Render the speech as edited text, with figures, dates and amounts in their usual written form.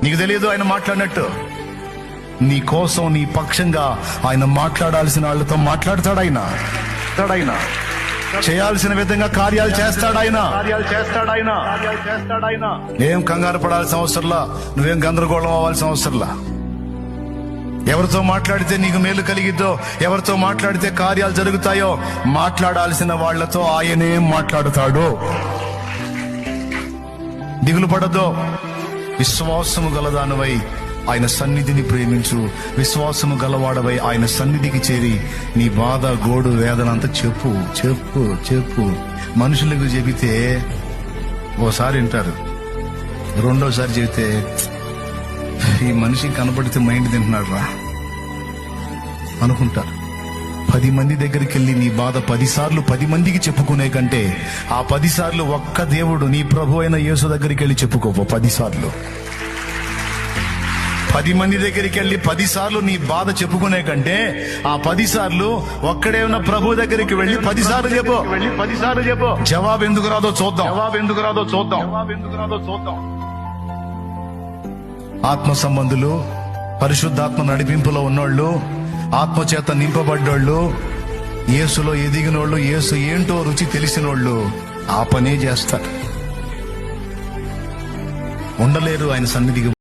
నీకు తెలియదు ఆయన మాట్లాడినట్టు. నీ కోసం, నీ పక్షంగా ఆయన మాట్లాడాల్సిన వాళ్ళతో మాట్లాడతాడు. ఆయన చేయాల్సిన విధంగా కార్యాలు చేస్తాడు. ఆయన ఏం కంగారు పడాల్సిన అవసరంలా, నువ్వేం గందరగోళం అవ్వాల్సిన అవసరంలా. ఎవరితో మాట్లాడితే నీకు మేలు కలిగిద్దో, ఎవరితో మాట్లాడితే కార్యాలు జరుగుతాయో మాట్లాడాల్సిన వాళ్లతో ఆయనే మాట్లాడుతాడు. దిగులు పడద్దో. విశ్వాసము గలదానవై ఆయన సన్నిధిని ప్రేమించు. విశ్వాసము గలవాడవై ఆయన సన్నిధికి చేరి నీ బాధ, గోడు, వేదన అంతా చెప్పు చెప్పు చెప్పు. మనుషులకు చెబితే ఓసారి వింటారు, రెండోసారి చెబితే ఈ మనిషి కనపడితే మైండ్ తింటున్నాడు రా అనుకుంటారు. 10 మంది దగ్గరికి వెళ్ళి నీ బాధ 10 సార్లు 10 మందికి చెప్పుకునే కంటే ఆ 10 సార్లు ఒక్క దేవుడు, నీ ప్రభు అయిన యేసు దగ్గరికి వెళ్ళి చెప్పుకోపో. 10 సార్లు 10 మంది దగ్గరికి వెళ్ళి 10 సార్లు నీ బాధ చెప్పుకునే కంటే ఆ 10 సార్లు ఒక్కడే ఉన్న ప్రభు దగ్గరికి వెళ్ళి 10 సార్లు చెప్పు. జవాబు ఎందుకు రాదో చూద్దాం. ఆత్మ సంబంధులు, పరిశుద్ధాత్మ నడిపింపులో ఉన్నోళ్ళు, ఆత్మచేత నింపబడ్డోళ్ళు, యేసులో ఎదిగినోళ్ళు, యేసు ఏంటో రుచి తెలిసినోళ్ళు ఆ పనే చేస్తారు. ఉండలేరు ఆయన సన్నిధికి.